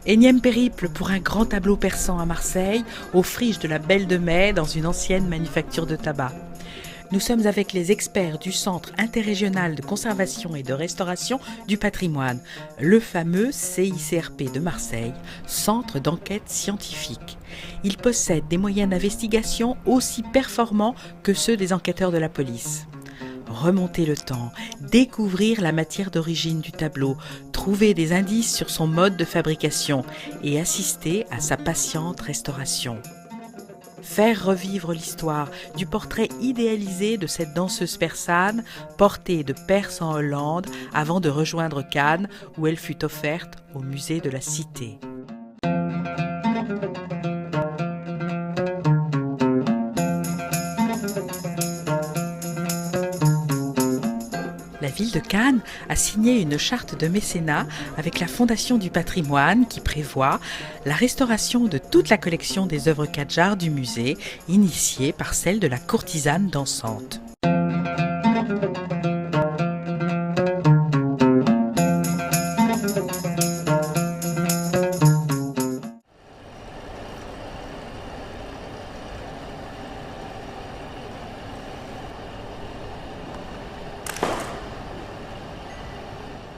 Énième périple pour un grand tableau persan à Marseille, aux friches de la Belle de Mai, dans une ancienne manufacture de tabac. Nous sommes avec les experts du Centre interrégional de conservation et de restauration du patrimoine, le fameux CICRP de Marseille, Centre d'enquête scientifique. Il possède des moyens d'investigation aussi performants que ceux des enquêteurs de la police. Remonter le temps, découvrir la matière d'origine du tableau, trouver des indices sur son mode de fabrication et assister à sa patiente restauration. Faire revivre l'histoire du portrait idéalisé de cette danseuse persane portée de Perse en Hollande avant de rejoindre Cannes où elle fut offerte au musée de la Cité. La ville de Cannes a signé une charte de mécénat avec la Fondation du patrimoine qui prévoit la restauration de toute la collection des œuvres Kadjar du musée, initiée par celle de la courtisane dansante.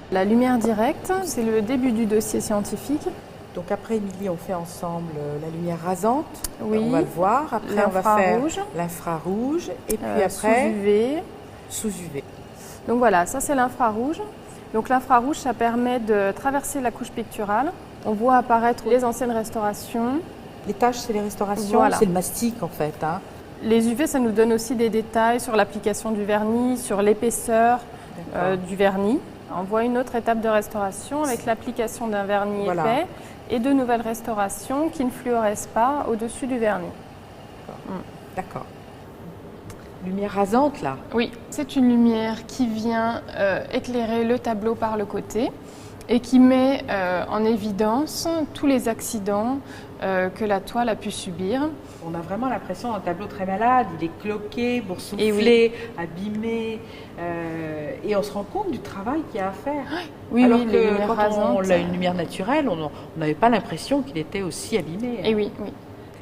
La lumière directe, c'est le début du dossier scientifique. Donc après, Émilie, on fait ensemble la lumière rasante. Oui. On va le voir. Après, on va faire l'infrarouge. Et puis après, sous UV. Sous UV. Donc voilà, ça c'est l'infrarouge. Donc l'infrarouge, ça permet de traverser la couche picturale. On voit apparaître les anciennes restaurations. Les taches, c'est les restaurations. Voilà. C'est le mastic en fait. Hein. Les UV, ça nous donne aussi des détails sur l'application du vernis, sur l'épaisseur du vernis. On voit une autre étape de restauration avec l'application d'un vernis épais et de nouvelles restaurations qui ne fluorescent pas au-dessus du vernis. D'accord. Lumière rasante là. Oui, c'est une lumière qui vient éclairer le tableau par le côté et qui met en évidence tous les accidents que la toile a pu subir. On a vraiment l'impression d'un tableau très malade, il est cloqué, boursouflé, abîmé, et on se rend compte du travail qu'il y a à faire. Oui, alors oui, que quand on a une lumière naturelle, on n'avait pas l'impression qu'il était aussi abîmé. Et oui, oui.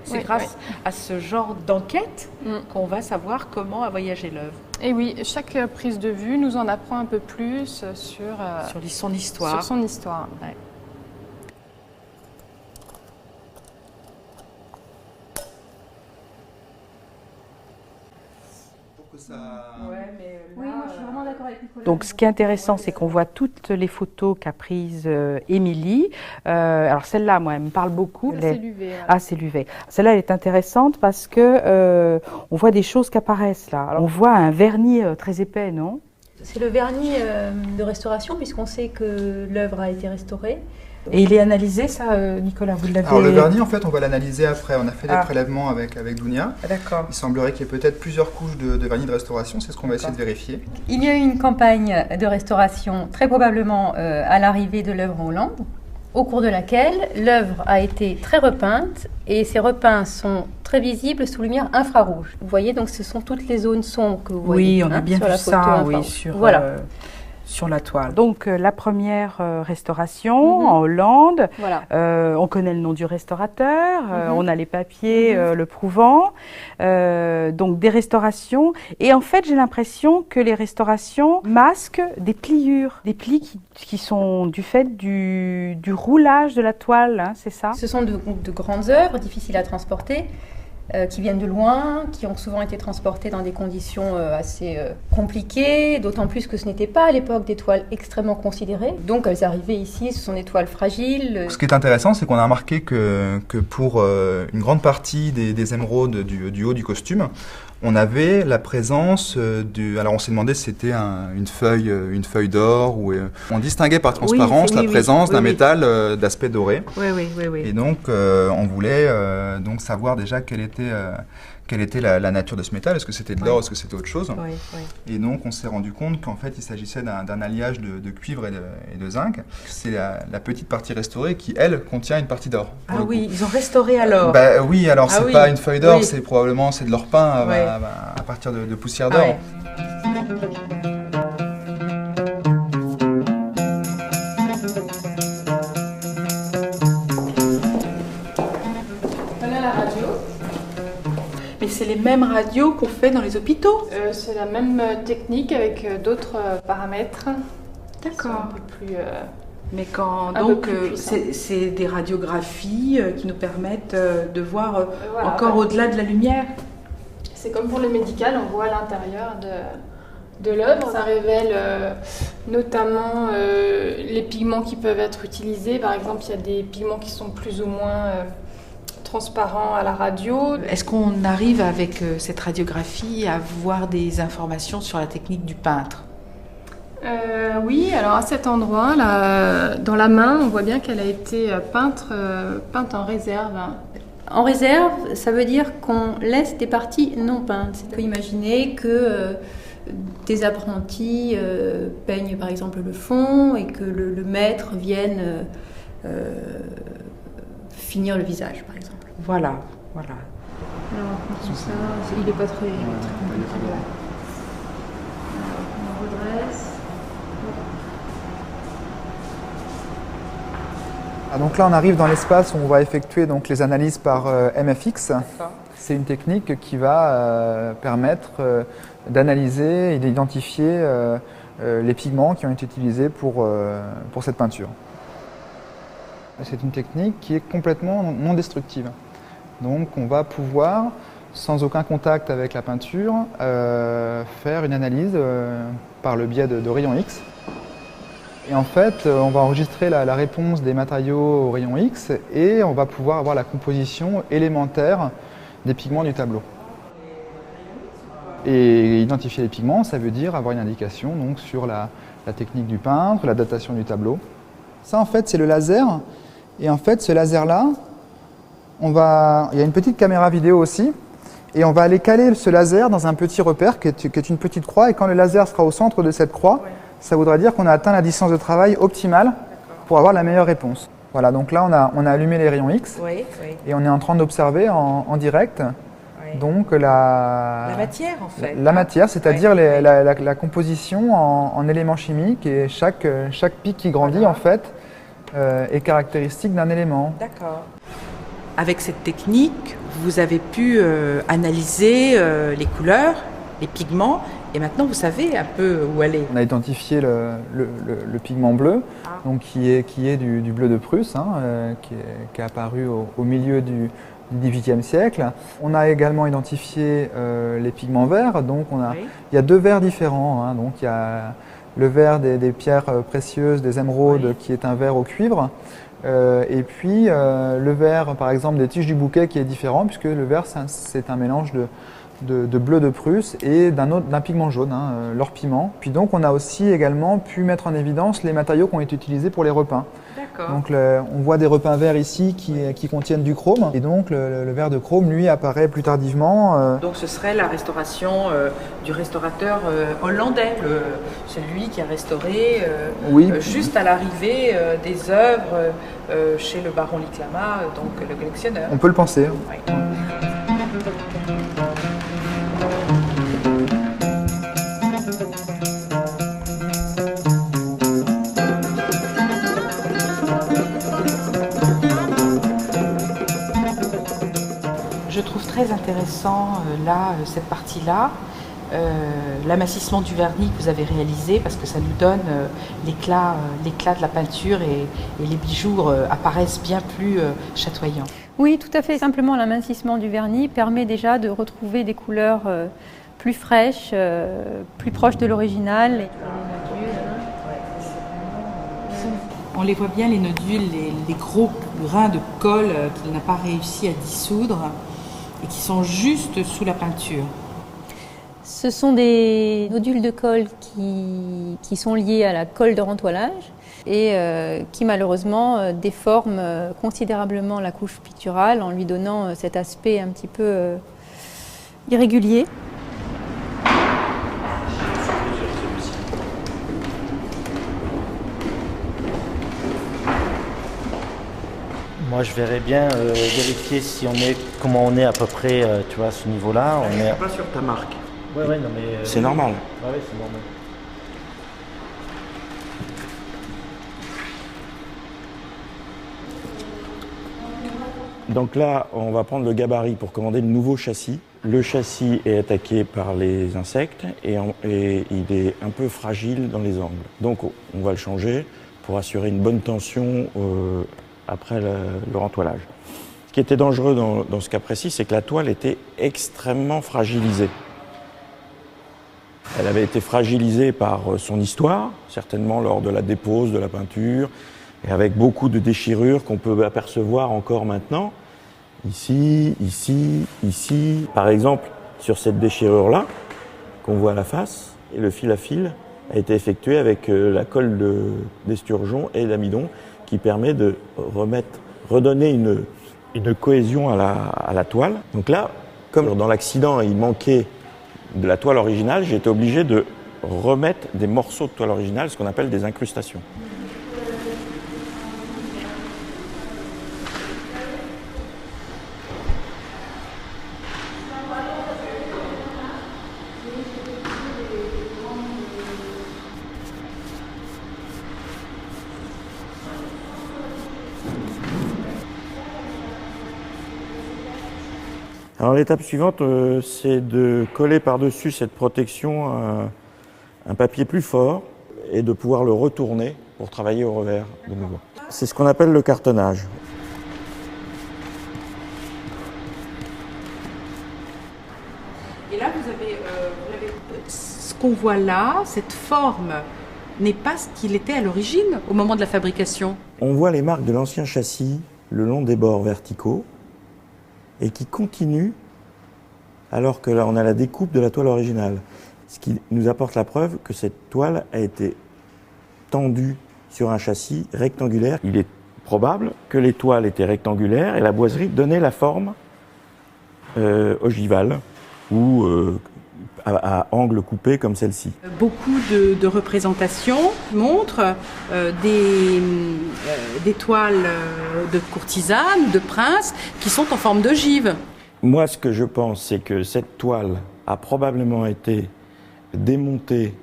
C'est grâce à ce genre d'enquête qu'on va savoir comment a voyagé l'œuvre. Et oui, chaque prise de vue nous en apprend un peu plus sur son histoire. Sur son histoire. Ouais. Oui, moi je suis vraiment d'accord avec Nicolas. Donc ce qui est intéressant, c'est qu'on voit toutes les photos qu'a prises Émilie. Alors celle-là, moi, elle me parle beaucoup. C'est l'UV. Ah, c'est l'UV. Celle-là, elle est intéressante parce que on voit des choses qui apparaissent là. Alors, on voit un vernis très épais, non? C'est le vernis de restauration puisqu'on sait que l'œuvre a été restaurée. Et il est analysé, ça, Nicolas, vous l'avez... Alors le vernis, en fait, on va l'analyser après. On a fait des prélèvements avec Dounia. D'accord. Il semblerait qu'il y ait peut-être plusieurs couches de vernis de restauration. C'est ce qu'on va essayer de vérifier. Il y a eu une campagne de restauration, très probablement à l'arrivée de l'œuvre en Hollande, au cours de laquelle l'œuvre a été très repeinte et ces repeints sont très visibles sous lumière infrarouge. Vous voyez, donc ce sont toutes les zones sombres que vous voyez. Oui, on a bien sur vu la photo ça, infrarouge. Voilà. Sur la toile. Donc la première restauration en Hollande, on connaît le nom du restaurateur, on a les papiers le prouvant, donc des restaurations. Et en fait, j'ai l'impression que les restaurations masquent des pliures, des plis qui sont du fait du roulage de la toile, hein, c'est ça? Ce sont de grandes œuvres difficiles à transporter. Qui viennent de loin, qui ont souvent été transportés dans des conditions assez compliquées, d'autant plus que ce n'était pas à l'époque des toiles extrêmement considérées. Donc elles arrivaient ici, ce sont des toiles fragiles. Ce qui est intéressant, c'est qu'on a remarqué que pour une grande partie des émeraudes du haut du costume, on avait la présence alors on s'est demandé si c'était une feuille d'or, ou on distinguait par transparence la présence d'un métal d'aspect doré. Oui. Et donc on voulait donc savoir déjà quelle était la nature de ce métal, est-ce que c'était de l'or, est-ce que c'était autre chose. Et donc on s'est rendu compte qu'en fait il s'agissait d'un alliage de cuivre et de zinc. C'est la petite partie restaurée qui, elle, contient une partie d'or. Ah oui, ils ont restauré alors. Oui, alors c'est pas une feuille d'or, c'est probablement de l'or peint à partir de poussière d'or. c'est les mêmes radios qu'on fait dans les hôpitaux? C'est la même technique avec d'autres paramètres. D'accord. Un peu plus... Mais donc c'est des radiographies qui nous permettent de voir encore au-delà de la lumière. C'est comme pour le médical, on voit l'intérieur de l'œuvre. Ça révèle notamment les pigments qui peuvent être utilisés. Par exemple, il y a des pigments qui sont plus ou moins transparents à la radio. Est-ce qu'on arrive avec cette radiographie à voir des informations sur la technique du peintre? Oui, alors à cet endroit, là, dans la main, on voit bien qu'elle a été peinte en réserve. En réserve, ça veut dire qu'on laisse des parties non peintes. On peut imaginer que des apprentis peignent par exemple le fond et que le maître vienne finir le visage, par exemple. Voilà. Alors, comme ça, il n'est pas très compliqué. On redresse. Donc là, on arrive dans l'espace où on va effectuer donc, les analyses par MFX. C'est une technique qui va permettre d'analyser et d'identifier les pigments qui ont été utilisés pour cette peinture. C'est une technique qui est complètement non destructive. Donc on va pouvoir, sans aucun contact avec la peinture, faire une analyse par le biais de rayons X. Et en fait, on va enregistrer la réponse des matériaux aux rayons X et on va pouvoir avoir la composition élémentaire des pigments du tableau. Et identifier les pigments, ça veut dire avoir une indication donc, sur la technique du peintre, la datation du tableau. Ça, en fait, c'est le laser. Et en fait, ce laser-là, il y a une petite caméra vidéo aussi. Et on va aller caler ce laser dans un petit repère qui est une petite croix. Et quand le laser sera au centre de cette croix, ça voudra dire qu'on a atteint la distance de travail optimale pour avoir la meilleure réponse. Voilà, donc là, on a allumé les rayons X et on est en train d'observer en direct donc la matière, en fait. La matière, c'est-à-dire la composition en éléments chimiques et chaque pic qui grandit, en fait, est caractéristique d'un élément. D'accord. Avec cette technique, vous avez pu analyser les couleurs, les pigments, et maintenant vous savez un peu où aller. On a identifié le pigment bleu, donc qui est du bleu de Prusse, qui est apparu au milieu du XVIIIe siècle. On a également identifié les pigments verts, donc il y a deux verts différents. Donc il y a le vert des pierres précieuses, des émeraudes, qui est un vert au cuivre. Et puis le vert, par exemple, des tiges du bouquet qui est différent, puisque le vert, c'est un mélange de bleu de Prusse et d'un pigment jaune, l'or-piment. Puis donc on a aussi également pu mettre en évidence les matériaux qui ont été utilisés pour les repeints. Donc on voit des repeints verts ici qui contiennent du chrome, et donc le vert de chrome, lui, apparaît plus tardivement. Donc ce serait la restauration du restaurateur hollandais, celui qui a restauré juste à l'arrivée des œuvres chez le baron Liclama, donc le collectionneur. On peut le penser. Oui. Je trouve très intéressant cette partie-là, l'amincissement du vernis que vous avez réalisé, parce que ça nous donne l'éclat de la peinture et les bijoux apparaissent bien plus chatoyants. Oui, tout à fait. Simplement, l'amincissement du vernis permet déjà de retrouver des couleurs plus fraîches, plus proches de l'original. On les voit bien, les nodules, les gros grains de colle qu'il n'a pas réussi à dissoudre et qui sont juste sous la peinture. Ce sont des nodules de colle qui sont liés à la colle de rentoilage et qui malheureusement déforment considérablement la couche picturale en lui donnant cet aspect un petit peu irrégulier. Moi, je verrais bien vérifier si comment on est à peu près, tu vois, à ce niveau-là. Je suis pas sur ta marque. Ouais, non, mais... c'est normal. Ouais, c'est normal. Donc là, on va prendre le gabarit pour commander le nouveau châssis. Le châssis est attaqué par les insectes et il est un peu fragile dans les angles. Donc on va le changer pour assurer une bonne tension après le rentoilage. Ce qui était dangereux dans ce cas précis, c'est que la toile était extrêmement fragilisée. Elle avait été fragilisée par son histoire, certainement lors de la dépose de la peinture, et avec beaucoup de déchirures qu'on peut apercevoir encore maintenant. Ici, ici, ici. Par exemple, sur cette déchirure-là, qu'on voit à la face, et le fil à fil a été effectué avec la colle d'esturgeon et d'amidon qui permet de redonner une cohésion à la toile. Donc là, comme dans l'accident, il manquait de la toile originale, j'ai été obligé de remettre des morceaux de toile originale, ce qu'on appelle des incrustations. Alors l'étape suivante, c'est de coller par-dessus cette protection un papier plus fort et de pouvoir le retourner pour travailler au revers de nouveau. C'est ce qu'on appelle le cartonnage. Et là, ce qu'on voit là, cette forme, n'est pas ce qu'il était à l'origine, au moment de la fabrication. On voit les marques de l'ancien châssis le long des bords verticaux et qui continuent alors que là on a la découpe de la toile originale. Ce qui nous apporte la preuve que cette toile a été tendue sur un châssis rectangulaire. Il est probable que les toiles étaient rectangulaires et la boiserie donnait la forme ogivale ou à angle coupé comme celle-ci. Beaucoup de représentations montrent des toiles de courtisanes, de princes, qui sont en forme d'ogive. Moi, ce que je pense, c'est que cette toile a probablement été démontée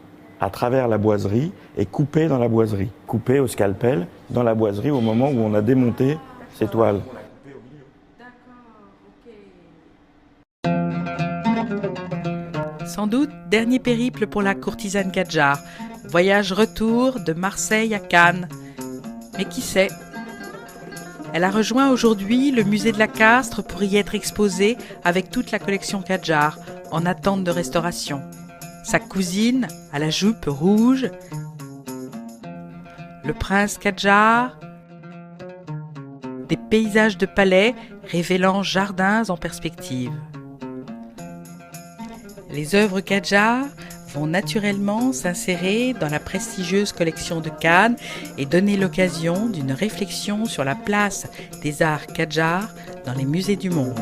à travers la boiserie et coupée dans la boiserie. Coupée au scalpel dans la boiserie au moment où on a démonté ces toiles. Sans doute, dernier périple pour la courtisane Kadjar. Voyage retour de Marseille à Cannes. Mais qui sait ? Elle a rejoint aujourd'hui le musée de la Castres pour y être exposée avec toute la collection Kadjar, en attente de restauration. Sa cousine, à la jupe rouge, le prince Kadjar, des paysages de palais révélant jardins en perspective. Les œuvres Kadjar vont naturellement s'insérer dans la prestigieuse collection de Cannes et donner l'occasion d'une réflexion sur la place des arts Kadjar dans les musées du monde.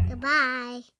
Goodbye.